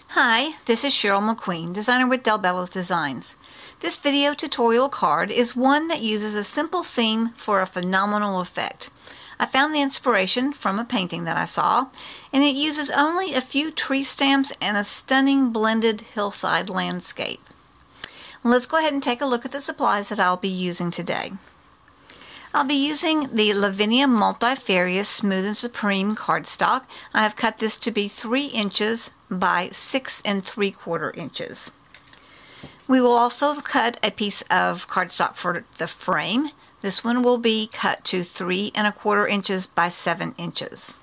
Hi, this is Cheryl McQueen, designer with Bello's Designs. This video tutorial card is one that uses a simple theme for a phenomenal effect. I found the inspiration from a painting that I saw, and it uses only a few tree stamps and a stunning blended hillside landscape. Let's go ahead and take a look at the supplies that I'll be using today. I'll be using the Lavinia Multifarious Smooth and Supreme cardstock. I have cut this to be 3 inches by 6 3/4 inches. We will also cut a piece of cardstock for the frame. This one will be cut to 3 1/4 inches by 7 inches.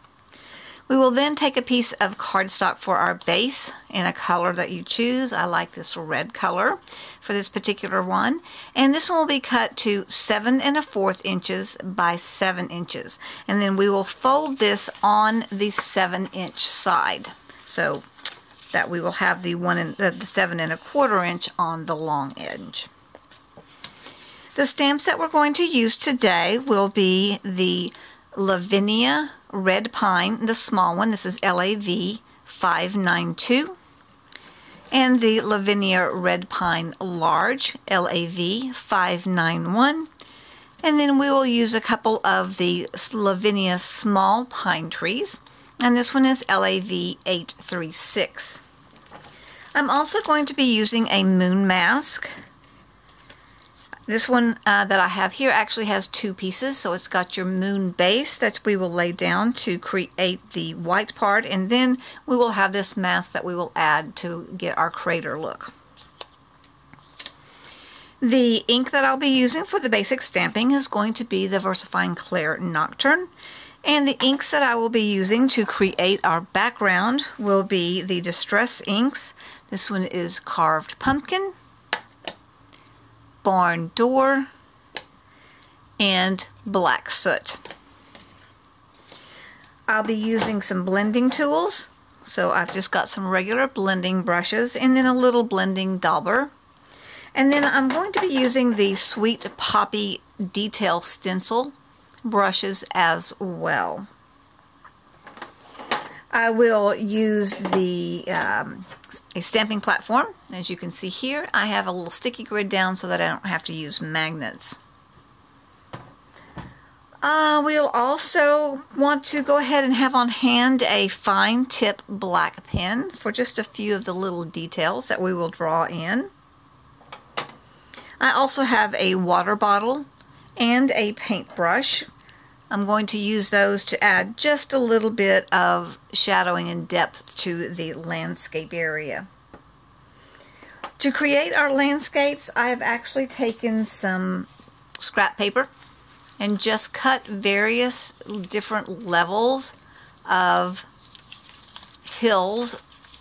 We will then take a piece of cardstock for our base in a color that you choose. I like this red color for this particular one. And this one will be cut to 7 1/4 inches by 7 inches. And then we will fold this on the 7-inch side, so that we will have the 7 1/4 inch on the long edge. The stamps that we're going to use today will be the Lavinia Red Pine, the small one. This is LAV 592. And the Lavinia Red Pine Large, LAV 591. And then we will use a couple of the Lavinia Small Pine Trees. And this one is LAV 836. I'm also going to be using a moon mask. This one that I have here actually has 2 pieces, so it's got your moon base that we will lay down to create the white part, and then we will have this mask that we will add to get our crater look. The ink that I'll be using for the basic stamping is going to be the VersaFine Clair Nocturne, and the inks that I will be using to create our background will be the Distress inks. This one is Carved Pumpkin, Barn Door, and Black Soot. I'll be using some blending tools, so I've just got some regular blending brushes and then a little blending dauber. And then I'm going to be using the Sweet Poppy Detail Stencil brushes as well. I will use a stamping platform. As you can see here, I have a little sticky grid down so that I don't have to use magnets. We'll also want to go ahead and have on hand a fine tip black pen for just a few of the little details that we will draw in. I also have a water bottle and a paintbrush. I'm going to use those to add just a little bit of shadowing and depth to the landscape area. To create our landscapes, I have actually taken some scrap paper and just cut various different levels of hills,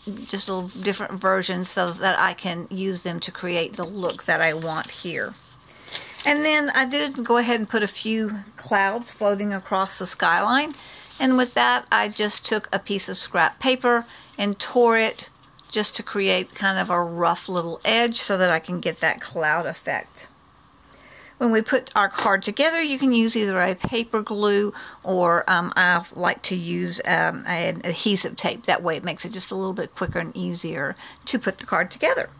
just little different versions so that I can use them to create the look that I want here. And then I did go ahead and put a few clouds floating across the skyline. And with that, I just took a piece of scrap paper and tore it just to create kind of a rough little edge so that I can get that cloud effect. When we put our card together, you can use either a paper glue or I like to use an adhesive tape. That way it makes it just a little bit quicker and easier to put the card together.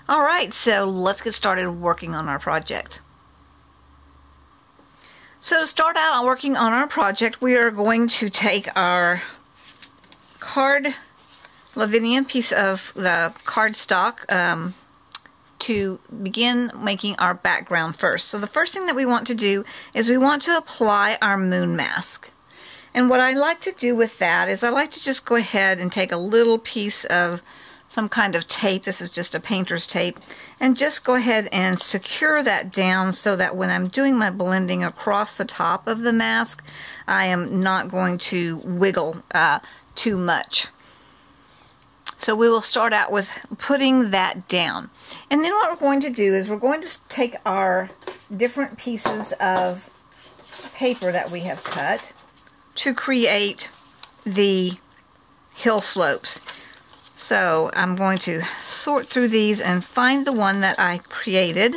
Alright, so let's get started working on our project. So to start out on working on our project, we are going to take our Lavinia piece of the cardstock to begin making our background first. So the first thing that we want to do is we want to apply our moon mask. And what I like to do with that is I like to just go ahead and take a little piece of some kind of tape. This is just a painter's tape, and just go ahead and secure that down so that when I'm doing my blending across the top of the mask, I am not going to wiggle too much. So we will start out with putting that down. And then what we're going to do is we're going to take our different pieces of paper that we have cut to create the hill slopes. So I'm going to sort through these and find the one that I created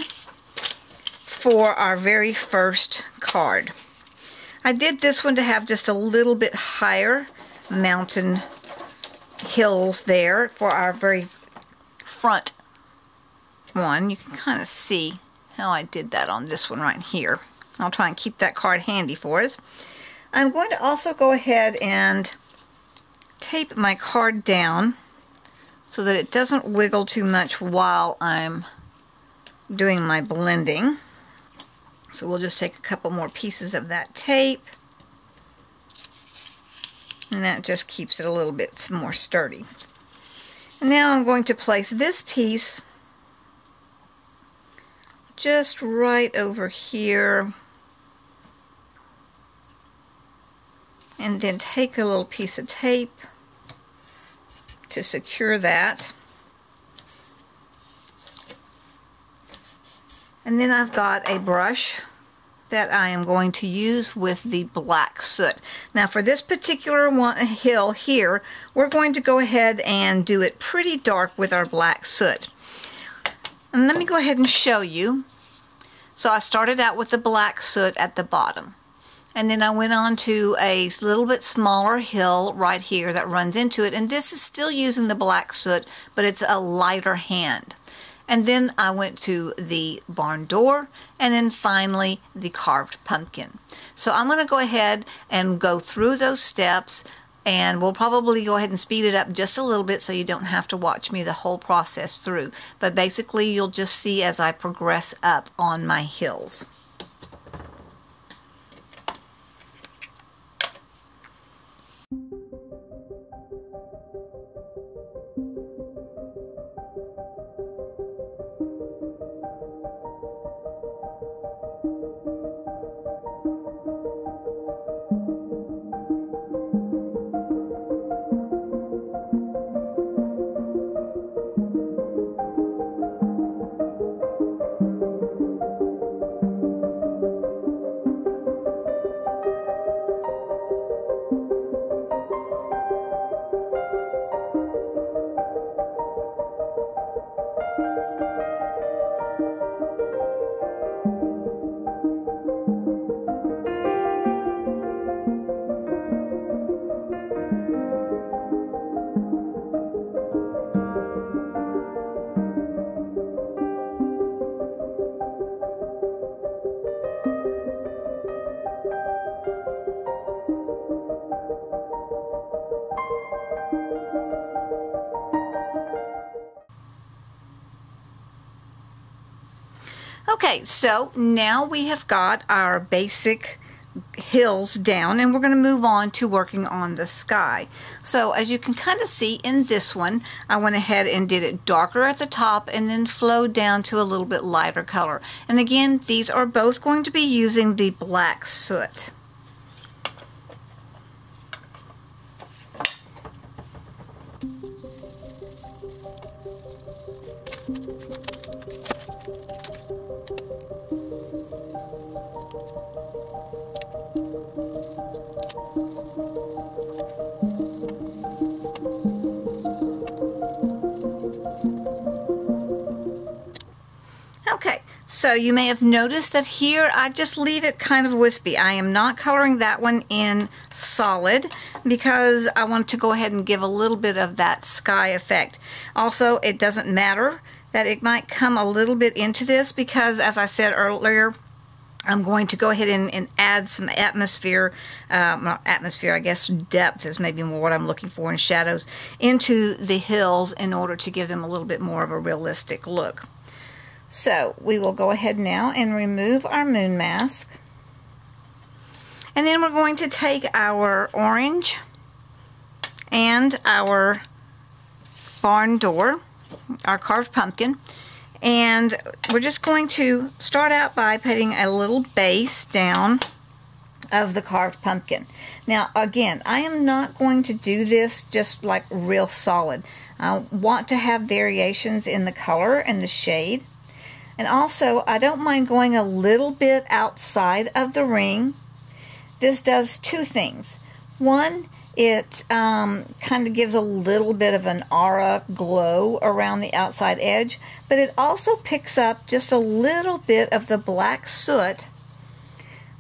for our very first card. I did this one to have just a little bit higher mountain hills there for our very front one. You can kind of see how I did that on this one right here. I'll try and keep that card handy for us. I'm going to also go ahead and tape my card down so that it doesn't wiggle too much while I'm doing my blending. So we'll just take a couple more pieces of that tape, and that just keeps it a little bit more sturdy. And now I'm going to place this piece just right over here, and then take a little piece of tape to secure that. And then I've got a brush that I am going to use with the black soot. Now for this particular hill here, we're going to go ahead and do it pretty dark with our black soot. And let me go ahead and show you. So I started out with the black soot at the bottom. And then I went on to a little bit smaller hill right here that runs into it. And this is still using the black soot, but it's a lighter hand. And then I went to the barn door, and then finally the carved pumpkin. So I'm going to go ahead and go through those steps, and we'll probably go ahead and speed it up just a little bit so you don't have to watch me the whole process through. But basically you'll just see as I progress up on my hills. Okay, so now we have got our basic hills down, and we're going to move on to working on the sky. So as you can kind of see in this one, I went ahead and did it darker at the top and then flowed down to a little bit lighter color. And again, these are both going to be using the black soot. Okay, so you may have noticed that here I just leave it kind of wispy. I am not coloring that one in solid because I want to go ahead and give a little bit of that sky effect. Also, it doesn't matter that it might come a little bit into this because, as I said earlier, I'm going to go ahead and add some atmosphere, not atmosphere, I guess depth is maybe more what I'm looking for, in shadows, into the hills in order to give them a little bit more of a realistic look. So we will go ahead now and remove our moon mask. And then we're going to take our orange and our barn door, our carved pumpkin, and we're just going to start out by putting a little base down of the carved pumpkin. Now again, I am not going to do this just like real solid. I want to have variations in the color and the shade. And also, I don't mind going a little bit outside of the ring. This does two things. One, It kind of gives a little bit of an aura glow around the outside edge, but it also picks up just a little bit of the black soot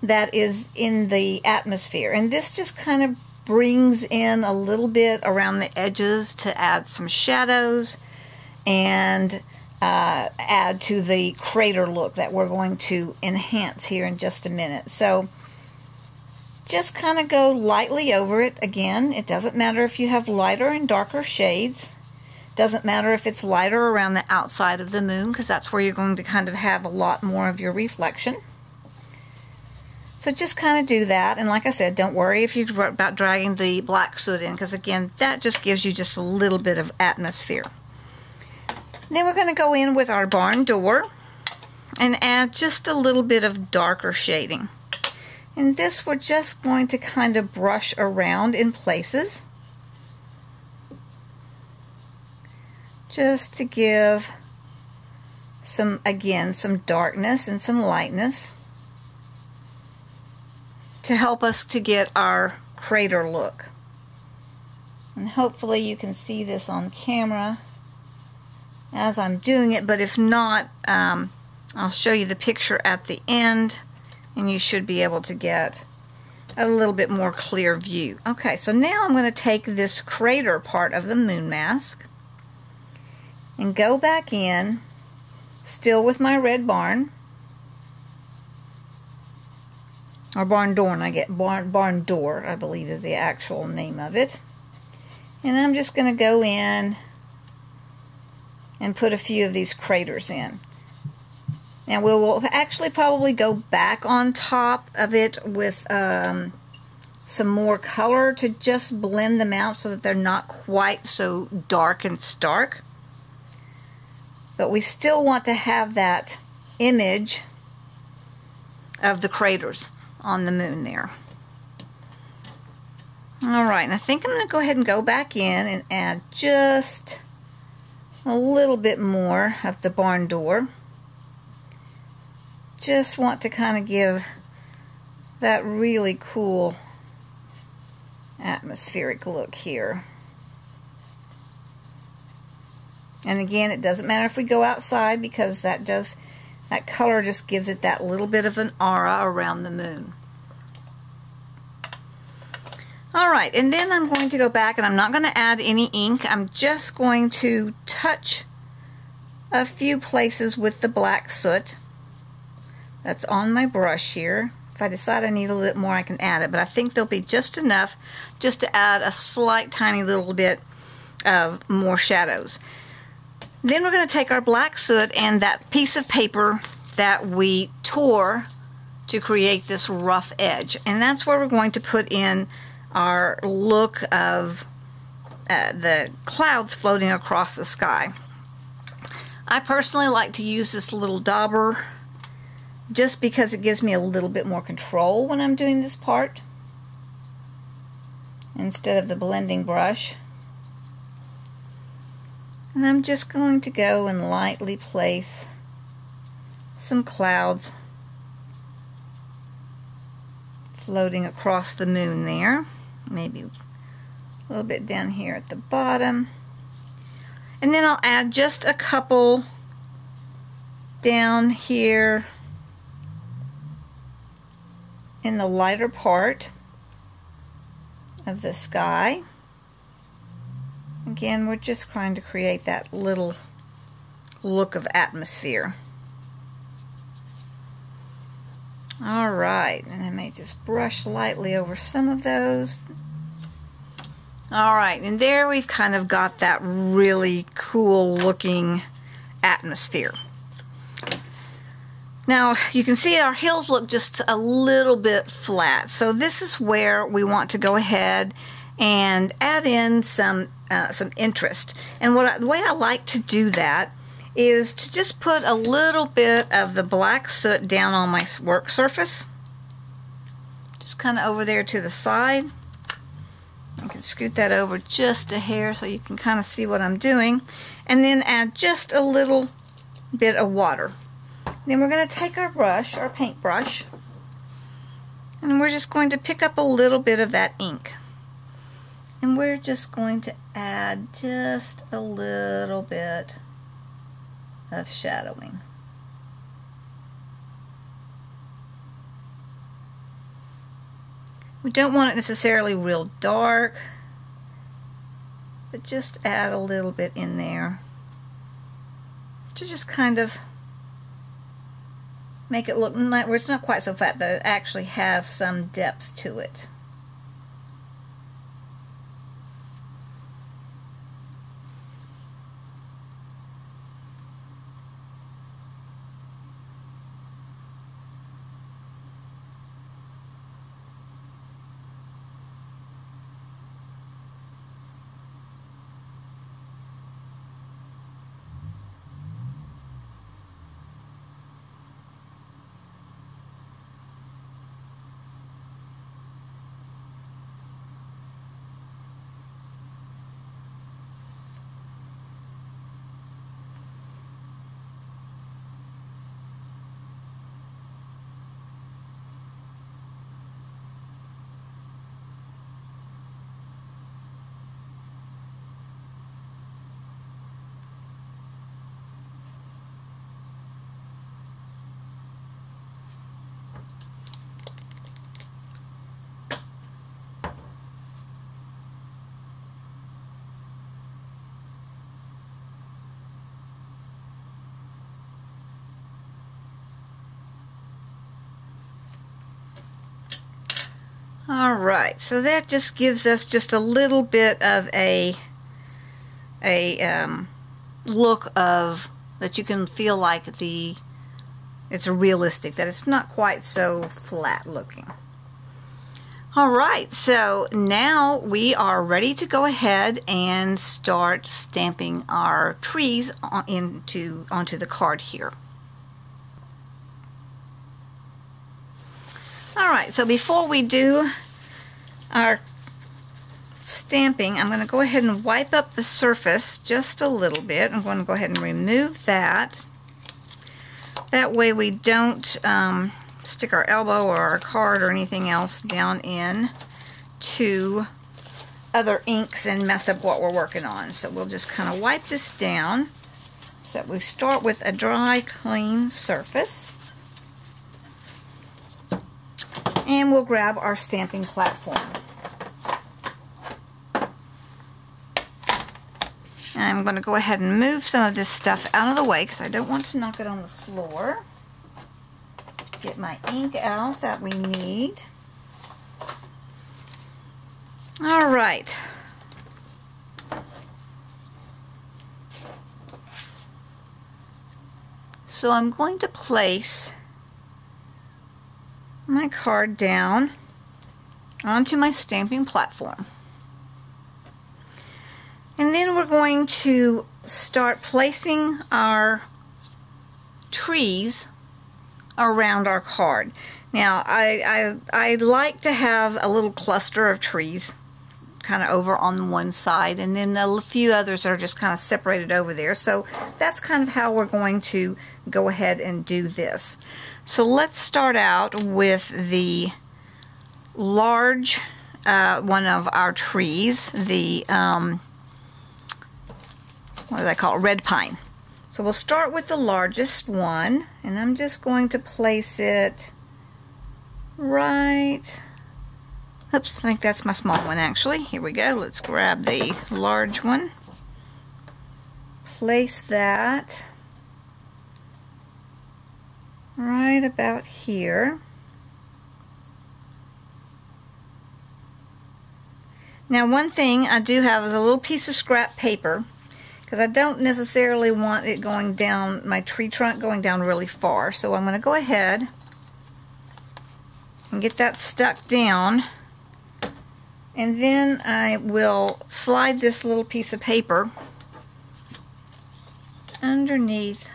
that is in the atmosphere. And this just kind of brings in a little bit around the edges to add some shadows and add to the crater look that we're going to enhance here in just a minute. So just kind of go lightly over it. Again, it doesn't matter if you have lighter and darker shades. Doesn't matter if it's lighter around the outside of the moon, because that's where you're going to kind of have a lot more of your reflection. So just kind of do that. And like I said, don't worry if you're about dragging the black soot in, because again, that just gives you just a little bit of atmosphere. Then we're going to go in with our barn door and add just a little bit of darker shading. And this we're just going to kind of brush around in places, just to give some, again, some darkness and some lightness to help us to get our crater look. And hopefully you can see this on camera as I'm doing it, but if not, I'll show you the picture at the end, and you should be able to get a little bit more clear view. Okay, so now I'm going to take this crater part of the moon mask and go back in, still with my red barn, or barn door, and I get barn door, I believe is the actual name of it. And I'm just going to go in and put a few of these craters in. And we'll actually probably go back on top of it with some more color to just blend them out so that they're not quite so dark and stark. But we still want to have that image of the craters on the moon there. Alright, and I think I'm going to go ahead and go back in and add just a little bit more of the barn door. Just want to kind of give that really cool atmospheric look here. And again, it doesn't matter if we go outside, because that color just gives it that little bit of an aura around the moon. Alright, and then I'm going to go back, and I'm not going to add any ink. I'm just going to touch a few places with the black soot that's on my brush here. If I decide I need a little more, I can add it, but I think there'll be just enough just to add a slight tiny little bit of more shadows. Then we're going to take our black soot and that piece of paper that we tore to create this rough edge, and that's where we're going to put in our look of the clouds floating across the sky. I personally like to use this little dauber just because it gives me a little bit more control when I'm doing this part instead of the blending brush. And I'm just going to go and lightly place some clouds floating across the moon there. Maybe a little bit down here at the bottom. And then I'll add just a couple down here in the lighter part of the sky. Again, we're just trying to create that little look of atmosphere. Alright, and I may just brush lightly over some of those. Alright, and there we've kind of got that really cool looking atmosphere. Now, you can see our hills look just a little bit flat, so this is where we want to go ahead and add in some interest. And the way I like to do that is to just put a little bit of the black soot down on my work surface, just kind of over there to the side. I can scoot that over just a hair so you can kind of see what I'm doing, and then add just a little bit of water. Then we're going to take our brush, our paintbrush, and we're just going to pick up a little bit of that ink. And we're just going to add just a little bit of shadowing. We don't want it necessarily real dark, but just add a little bit in there to just kind of make it look where it's not quite so flat, that it actually has some depth to it. Alright, so that just gives us just a little bit of a look of that you can feel like it's realistic, that it's not quite so flat looking. Alright, so now we are ready to go ahead and start stamping our trees onto the card here. Alright, so before we do our stamping, I'm going to go ahead and wipe up the surface just a little bit. I'm going to go ahead and remove that. That way we don't stick our elbow or our card or anything else down in to other inks and mess up what we're working on. So we'll just kind of wipe this down. So we start with a dry, clean surface. And we'll grab our stamping platform. And I'm going to go ahead and move some of this stuff out of the way because I don't want to knock it on the floor. Get my ink out that we need. Alright. So I'm going to place my card down onto my stamping platform. And then we're going to start placing our trees around our card. Now I like to have a little cluster of trees kind of over on one side, and then a few others are just kind of separated over there. So that's kind of how we're going to go ahead and do this. So let's start out with the large one of our trees, the what do they call it? Red pine. So we'll start with the largest one, and I'm just going to place it right. Oops, I think that's my small one actually. Here we go. Let's grab the large one. Place that right about here. Now one thing I do have is a little piece of scrap paper, because I don't necessarily want it going down, my tree trunk going down really far. So I'm going to go ahead and get that stuck down, and then I will slide this little piece of paper underneath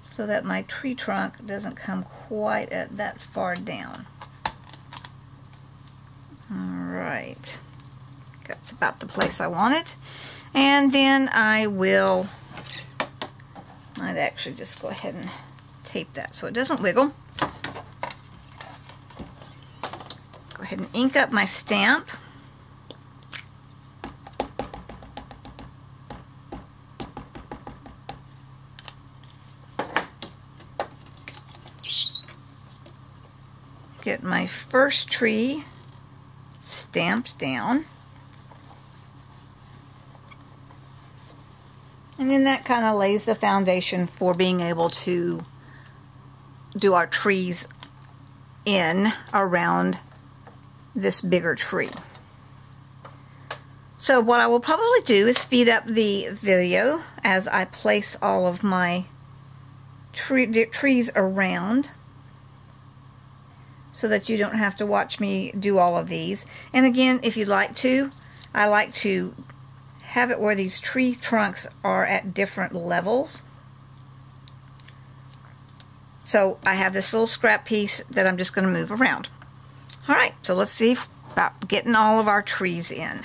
so that my tree trunk doesn't come quite at that far down. Alright, that's about the place I want it. And then I will, I'd actually just go ahead and tape that so it doesn't wiggle. Go ahead and ink up my stamp. get my first tree stamped down. And then that kind of lays the foundation for being able to do our trees in around this bigger tree. So what I will probably do is speed up the video as I place all of my trees around so that you don't have to watch me do all of these. And again, if you'd like to, I like to have it where these tree trunks are at different levels. So I have this little scrap piece that I'm just going to move around. Alright, so let's see about getting all of our trees in.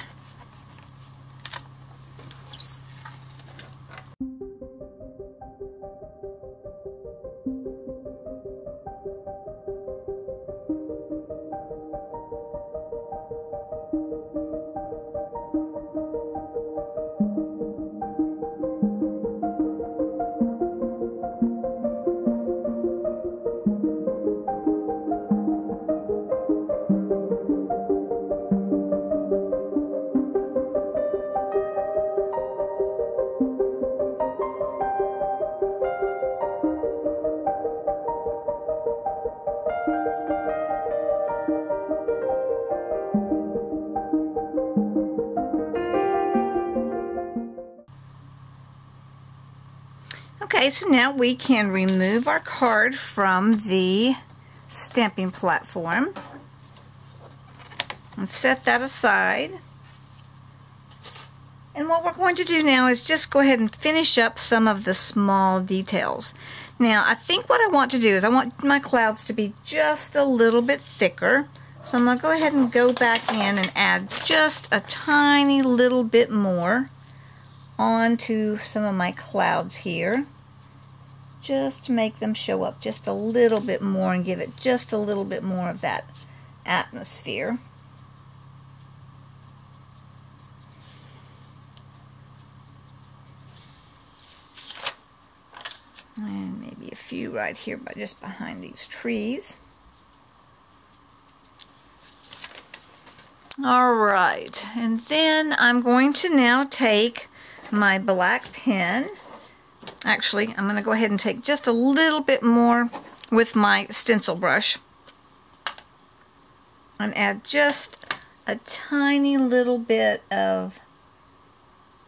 Okay, so now we can remove our card from the stamping platform and set that aside. And what we're going to do now is just go ahead and finish up some of the small details. Now, I think what I want to do is I want my clouds to be just a little bit thicker. So I'm going to go ahead and go back in and add just a tiny little bit more onto some of my clouds here, just to make them show up just a little bit more and give it just a little bit more of that atmosphere. And maybe a few right here, but just behind these trees. All right, and then I'm going to now take my black pen. Actually, I'm going to go ahead and take just a little bit more with my stencil brush and add just a tiny little bit of,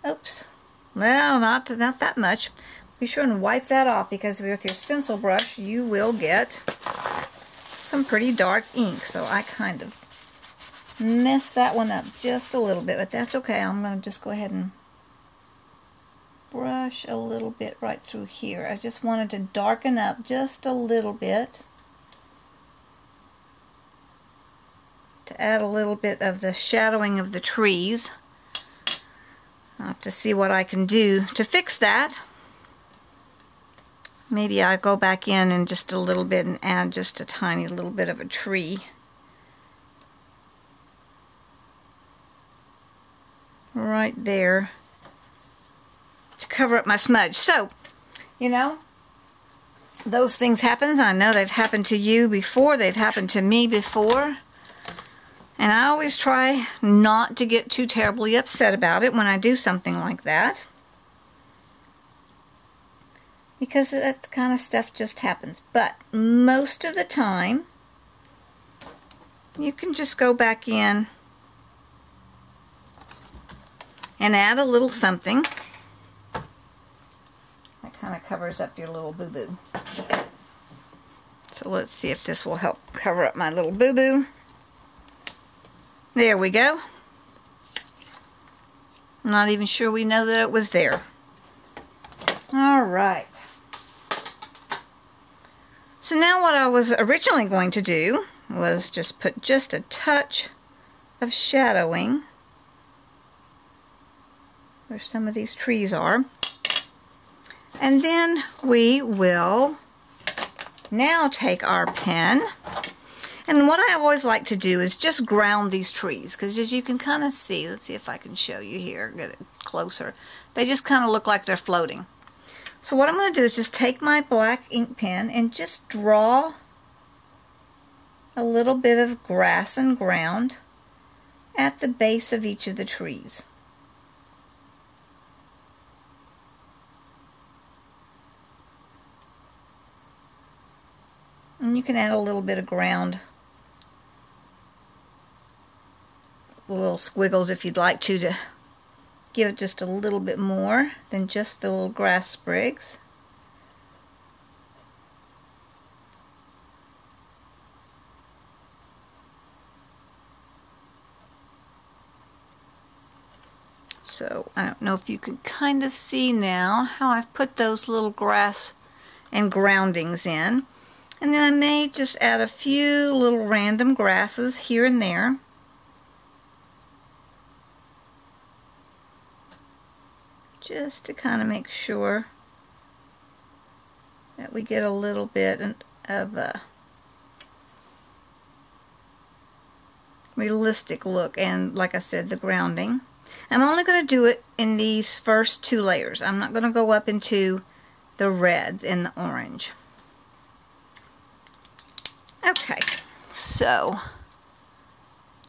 oops, well, not that much. Be sure and wipe that off, because with your stencil brush you will get some pretty dark ink. So I kind of messed that one up just a little bit, but that's okay. I'm going to just go ahead and brush a little bit right through here. I just wanted to darken up just a little bit to add a little bit of the shadowing of the trees. I'll have to see what I can do to fix that. Maybe I'll go back in just a little bit and add just a tiny little bit of a tree right there to cover up my smudge. So, you know, those things happen. I know they've happened to you before. They've happened to me before. And I always try not to get too terribly upset about it when I do something like that, because that kind of stuff just happens. But most of the time, you can just go back in and add a little something that kind of covers up your little boo-boo. So let's see if this will help cover up my little boo-boo. There we go. I'm not even sure we know that it was there. All right. So now what I was originally going to do was just put just a touch of shadowing where some of these trees are. And then we will now take our pen. And what I always like to do is just ground these trees, because as you can kind of see, let's see if I can show you here, get it closer. They just kind of look like they're floating. So what I'm going to do is just take my black ink pen and just draw a little bit of grass and ground at the base of each of the trees. And you can add a little bit of ground, little squiggles if you'd like to give it just a little bit more than just the little grass sprigs. So I don't know if you can kind of see now how I've put those little grass and groundings in. And then I may just add a few little random grasses here and there. Just to kind of make sure that we get a little bit of a realistic look. And like I said, the grounding. I'm only going to do it in these first 2 layers. I'm not going to go up into the red and the orange. Okay, so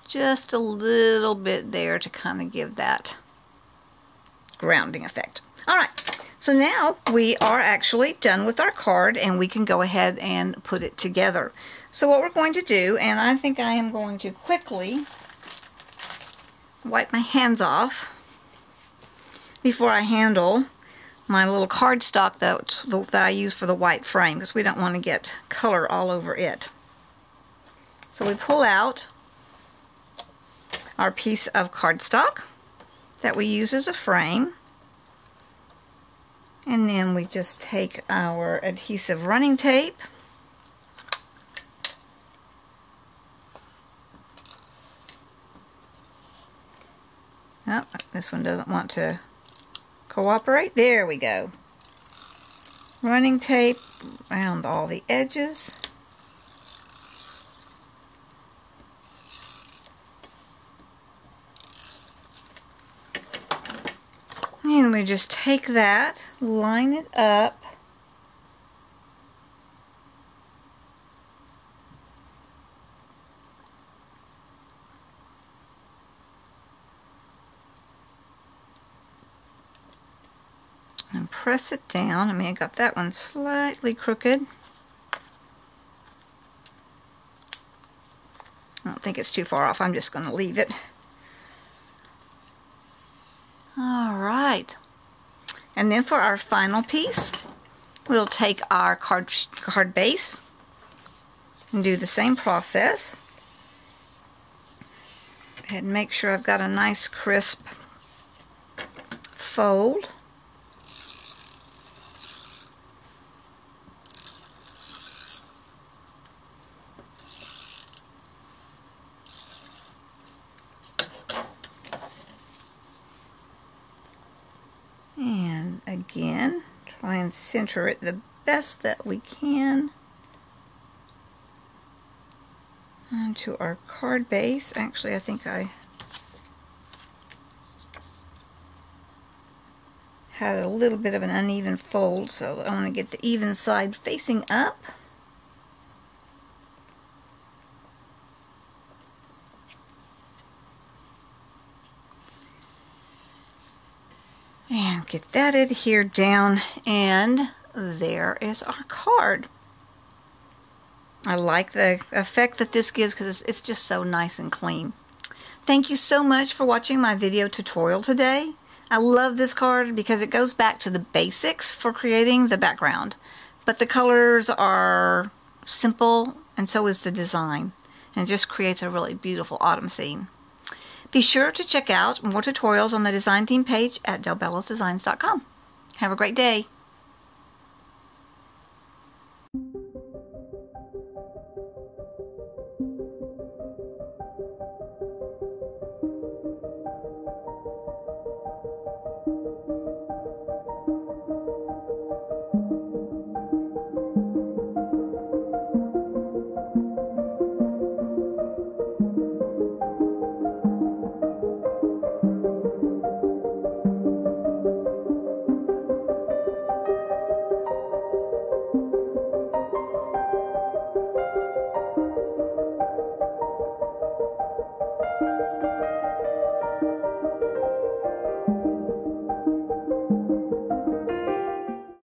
just a little bit there to kind of give that grounding effect. Alright, so now we are actually done with our card and we can go ahead and put it together. So what we're going to do, and I think I am going to quickly wipe my hands off before I handle my little cardstock that I use for the white frame, because we don't want to get color all over it. So we pull out our piece of cardstock that we use as a frame, and then we just take our adhesive running tape oh, this one doesn't want to cooperate. There we go. Running tape around all the edges. And we just take that, line it up, and press it down. I mean, I got that one slightly crooked. I don't think it's too far off. I'm just going to leave it. Alright, and then for our final piece, we'll take our card base and do the same process. Go ahead and make sure I've got a nice crisp fold. And again, try and center it the best that we can onto our card base. Actually, I think I had a little bit of an uneven fold, so I want to get the even side facing up. And get that adhered down, and there is our card. I like the effect that this gives because it's just so nice and clean. Thank you so much for watching my video tutorial today. I love this card because it goes back to the basics for creating the background, but the colors are simple and so is the design, and it just creates a really beautiful autumn scene. Be sure to check out more tutorials on the design team page at delbellosdesigns.com. Have a great day.